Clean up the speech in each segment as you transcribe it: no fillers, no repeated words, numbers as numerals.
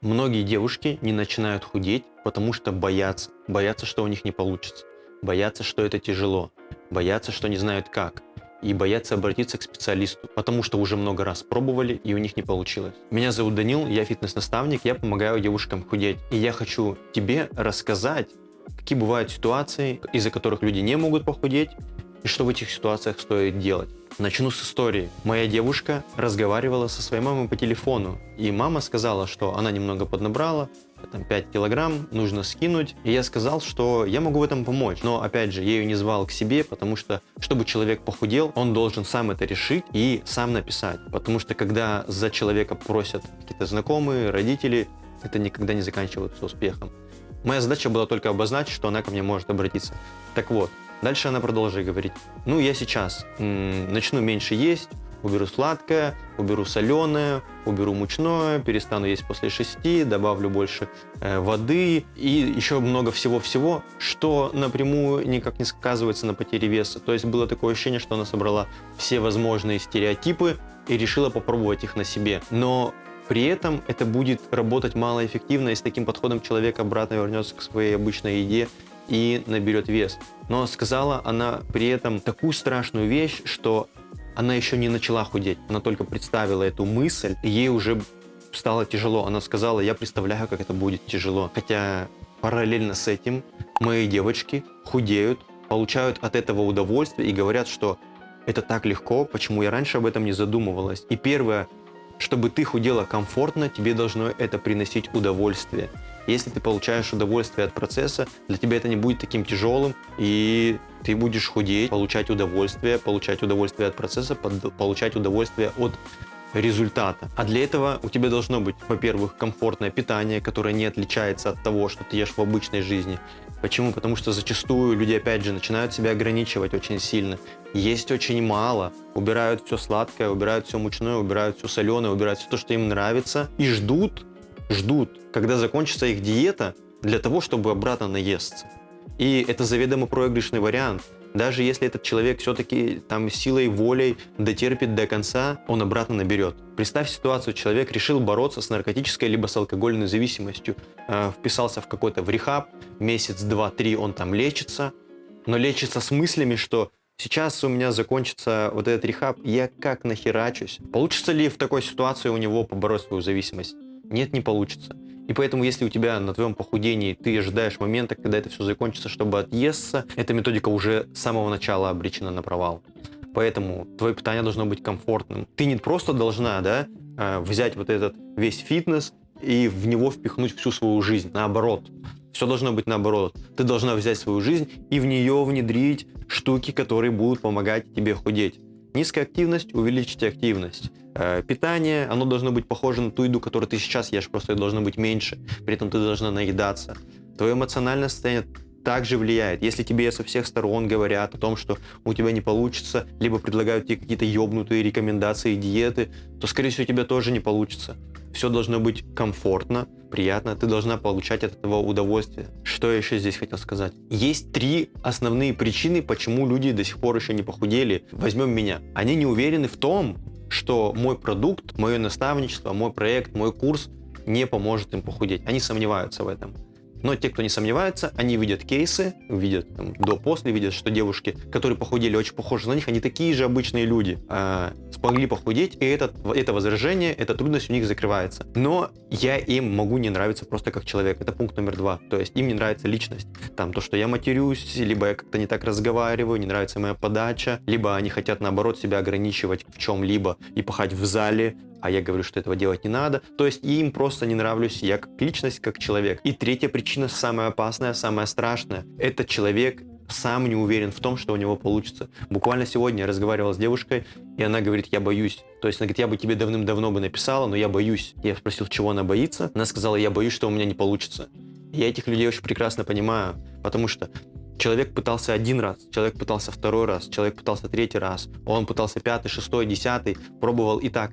Многие девушки не начинают худеть, потому что боятся. Боятся, что у них не получится. Боятся, что это тяжело. Боятся, что не знают как. И боятся обратиться к специалисту, потому что уже много раз пробовали, и у них не получилось. Меня зовут Данил, я фитнес-наставник, я помогаю девушкам худеть. И я хочу тебе рассказать, какие бывают ситуации, из-за которых люди не могут похудеть, и что в этих ситуациях стоит делать. Начну с истории. Моя девушка разговаривала со своей мамой по телефону, и мама сказала, что она немного поднабрала, там 5 килограмм, нужно скинуть. И я сказал, что я могу в этом помочь. Но, опять же, я ее не звал к себе, потому что, чтобы человек похудел, он должен сам это решить и сам написать. Потому что, когда за человека просят какие-то знакомые, родители, это никогда не заканчивается успехом. Моя задача была только обозначить, что она ко мне может обратиться. Так вот, дальше она продолжает говорить. Ну, я сейчас начну меньше есть, уберу сладкое, уберу соленое, уберу мучное, перестану есть после 6, добавлю больше воды и еще много всего-всего, что напрямую никак не сказывается на потере веса. То есть было такое ощущение, что она собрала все возможные стереотипы и решила попробовать их на себе. Но при этом это будет работать малоэффективно, и с таким подходом человек обратно вернется к своей обычной еде и наберет вес. Но сказала она при этом такую страшную вещь, что она еще не начала худеть. Она только представила эту мысль, и ей уже стало тяжело. Она сказала: я представляю, как это будет тяжело. Хотя параллельно с этим мои девочки худеют, получают от этого удовольствие и говорят, что это так легко, почему я раньше об этом не задумывалась. И первое, чтобы ты худела комфортно, тебе должно это приносить удовольствие. Если ты получаешь удовольствие от процесса, для тебя это не будет таким тяжелым, и ты будешь худеть, получать удовольствие от процесса, получать удовольствие от результата. А для этого у тебя должно быть, во-первых, комфортное питание, которое не отличается от того, что ты ешь в обычной жизни. Почему? Потому что зачастую люди, опять же, начинают себя ограничивать очень сильно. Есть очень мало, убирают все сладкое, убирают все мучное, убирают все соленое, убирают все то, что им нравится, и ждут, когда закончится их диета, для того, чтобы обратно наесться. И это заведомо проигрышный вариант. Даже если этот человек все-таки там силой, волей дотерпит до конца, он обратно наберет. Представь ситуацию: человек решил бороться с наркотической либо с алкогольной зависимостью, вписался в какой-то в рехаб, месяц, 2, 3 он там лечится, но лечится с мыслями, что сейчас у меня закончится вот этот рехаб, я как нахерачусь. Получится ли в такой ситуации у него побороть свою зависимость? Нет, не получится. И поэтому, если у тебя на твоем похудении ты ожидаешь момента, когда это все закончится, чтобы отъесться, эта методика уже с самого начала обречена на провал. Поэтому твое питание должно быть комфортным. Ты не просто должна, взять вот этот весь фитнес и в него впихнуть всю свою жизнь. Наоборот. Все должно быть наоборот. Ты должна взять свою жизнь и в нее внедрить штуки, которые будут помогать тебе худеть. Низкая активность, увеличите активность. Питание, оно должно быть похоже на ту еду, которую ты сейчас ешь, просто ее должно быть меньше. При этом ты должна наедаться. Твое эмоциональное состояние также влияет. Если тебе со всех сторон говорят о том, что у тебя не получится, либо предлагают тебе какие-то ёбнутые рекомендации, диеты, то, скорее всего, у тебя тоже не получится. Все должно быть комфортно, приятно, ты должна получать от этого удовольствие. Что я еще здесь хотел сказать? Есть 3 основные причины, почему люди до сих пор еще не похудели. Возьмем меня. Они не уверены в том, что мой продукт, мое наставничество, мой проект, мой курс не поможет им похудеть. Они сомневаются в этом. Но те, кто не сомневается, они видят кейсы, видят до-после, видят, что девушки, которые похудели, очень похожи на них, они такие же обычные люди, смогли похудеть, и это возражение, эта трудность у них закрывается. Но я им могу не нравиться просто как человек. Это пункт номер 2. То есть им не нравится личность. Там то, что я матерюсь, либо я как-то не так разговариваю, не нравится моя подача, либо они хотят, наоборот, себя ограничивать в чем-либо и пахать в зале, а я говорю, что этого делать не надо. То есть им просто не нравлюсь я как личность, как человек. И 3-я причина, самая опасная, самая страшная. Это человек сам не уверен в том, что у него получится. Буквально сегодня я разговаривал с девушкой, и она говорит: я боюсь. То есть она говорит: я бы тебе давным-давно бы написала, но я боюсь. Я спросил, чего она боится. Она сказала: я боюсь, что у меня не получится. Я этих людей очень прекрасно понимаю, потому что человек пытался 1 раз, человек пытался 2 раз, человек пытался 3 раз, он пытался 5, 6, 10, пробовал и так.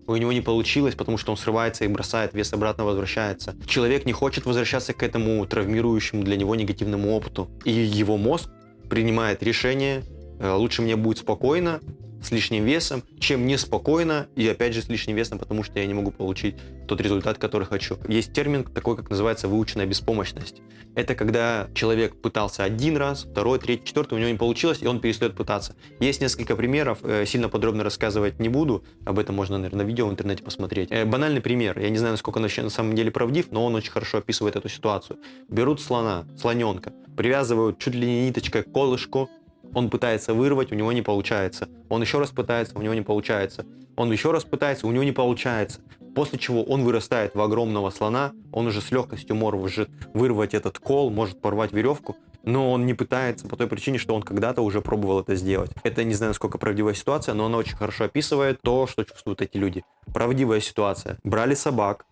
У него не получилось, потому что он срывается и бросает, вес обратно возвращается. Человек не хочет возвращаться к этому травмирующему для него негативному опыту. И его мозг принимает решение: лучше мне будет спокойно, с лишним весом, чем неспокойно и опять же с лишним весом, потому что я не могу получить тот результат, который хочу. Есть термин такой, как называется выученная беспомощность. Это когда человек пытался один раз, второй, третий, четвертый, у него не получилось, и он перестает пытаться. Есть несколько примеров, сильно подробно рассказывать не буду, об этом можно, наверное, видео в интернете посмотреть. Банальный пример, я не знаю, насколько он на самом деле правдив, но он очень хорошо описывает эту ситуацию. Берут слоненка, привязывают чуть ли не ниточкой к колышку, он пытается вырвать, у него не получается. Он еще раз пытается, у него не получается. Он еще раз пытается, у него не получается. После чего он вырастает в огромного слона, он уже с легкостью может вырвать этот кол, может порвать веревку, но он не пытается по той причине, что он когда-то уже пробовал это сделать. Это не знаю, насколько правдивая ситуация, но она очень хорошо описывает то, что чувствуют эти люди. Правдивая ситуация. Брали собак,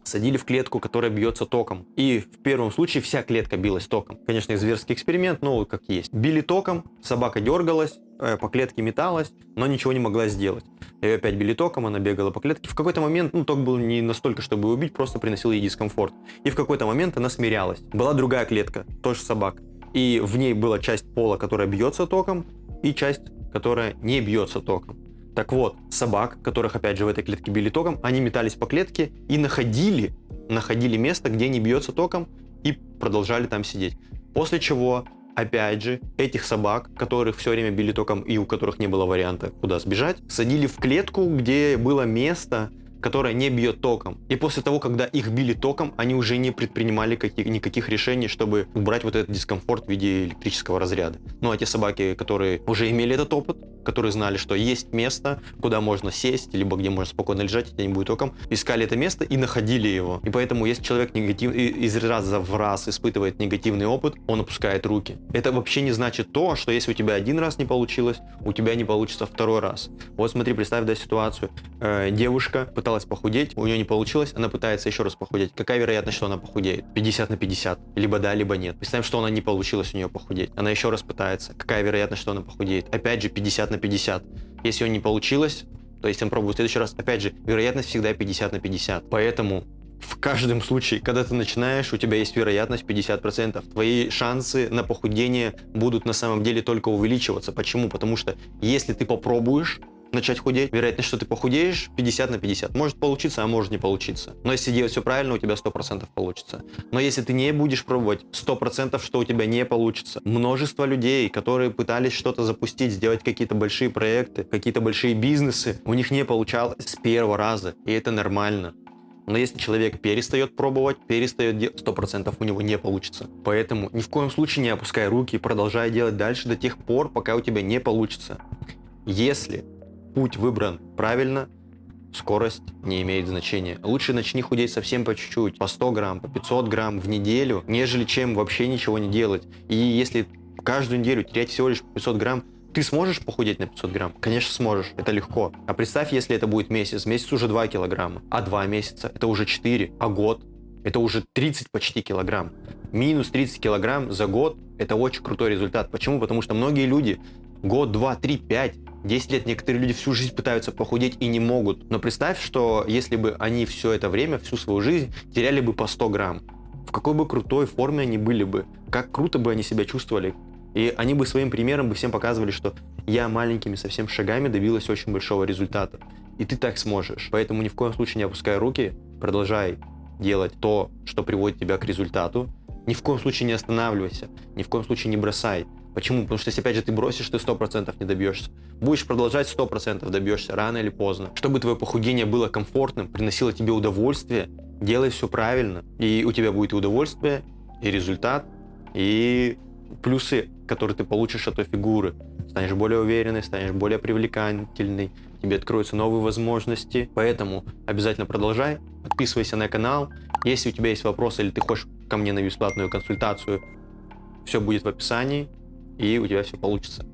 садили в клетку, которая бьется током. И в первом случае вся клетка билась током. Конечно, зверский эксперимент, но как есть. Били током, собака дергалась, по клетке металась, но ничего не могла сделать. Ее опять били током, она бегала по клетке. В какой-то момент, ток был не настолько, чтобы ее убить, просто приносил ей дискомфорт. И в какой-то момент она смирялась. Была другая клетка, тоже собак. И в ней была часть пола, которая бьется током, и часть, которая не бьется током. Так вот, собак, которых опять же в этой клетке били током, они метались по клетке и находили место, где не бьется током, и продолжали там сидеть. После чего, опять же, этих собак, которых все время били током и у которых не было варианта, куда сбежать, садили в клетку, где было место, которая не бьет током. И после того, когда их били током, они уже не предпринимали никаких решений, чтобы убрать вот этот дискомфорт в виде электрического разряда. Ну а те собаки, которые уже имели этот опыт, которые знали, что есть место, куда можно сесть, либо где можно спокойно лежать, и тебя не будет током, искали это место и находили его. И поэтому, если человек из раза в раз испытывает негативный опыт, он опускает руки. Это вообще не значит то, что если у тебя один раз не получилось, у тебя не получится второй раз. Вот смотри, представь ситуацию. Девушка пыталась похудеть, у нее не получилось, она пытается еще раз похудеть. Какая вероятность, что она похудеет? 50/50. Либо да, либо нет. Представим, что она не получилось у нее похудеть. Она еще раз пытается. Какая вероятность, что она похудеет? Опять же, 50/50. Если у нее не получилось, то есть он пробует в следующий раз, опять же, вероятность всегда 50/50. Поэтому в каждом случае, когда ты начинаешь, у тебя есть вероятность 50%. Твои шансы на похудение будут на самом деле только увеличиваться. Почему? Потому что если ты попробуешь начать худеть, вероятность, что ты похудеешь, 50/50. Может получиться, а может не получиться. Но если делать все правильно, у тебя 100% получится. Но если ты не будешь пробовать, 100%, что у тебя не получится. Множество людей, которые пытались что-то запустить, сделать какие-то большие проекты, какие-то большие бизнесы, у них не получалось с первого раза, и это нормально. Но если человек перестает пробовать, перестает делать, 100% у него не получится. Поэтому ни в коем случае не опускай руки и продолжай делать дальше до тех пор, пока у тебя не получится. Если путь выбран правильно, скорость не имеет значения. Лучше начни худеть совсем по чуть-чуть, по 100 грамм, по 500 грамм в неделю, нежели чем вообще ничего не делать. И если каждую неделю терять всего лишь 500 грамм, ты сможешь похудеть на 500 грамм? Конечно, сможешь. Это легко. А представь, если это будет месяц. Месяц уже 2 килограмма. А 2 месяца это уже 4. А год это уже 30 почти килограмм. Минус 30 килограмм за год это очень крутой результат. Почему? Потому что многие люди год, 2, 3, 5, 10 лет, некоторые люди всю жизнь пытаются похудеть и не могут. Но представь, что если бы они все это время, всю свою жизнь теряли бы по 100 грамм, в какой бы крутой форме они были бы, как круто бы они себя чувствовали. И они бы своим примером бы всем показывали, что я маленькими совсем шагами добилась очень большого результата. И ты так сможешь. Поэтому ни в коем случае не опускай руки, продолжай делать то, что приводит тебя к результату. Ни в коем случае не останавливайся, ни в коем случае не бросай. Почему? Потому что если опять же ты бросишь, ты 100% не добьешься. Будешь продолжать, 100% добьешься рано или поздно. Чтобы твое похудение было комфортным, приносило тебе удовольствие, делай все правильно. И у тебя будет и удовольствие, и результат, и плюсы, которые ты получишь от той фигуры. Станешь более уверенной, станешь более привлекательной, тебе откроются новые возможности. Поэтому обязательно продолжай, подписывайся на канал. Если у тебя есть вопросы или ты хочешь ко мне на бесплатную консультацию, все будет в описании, и у тебя все получится.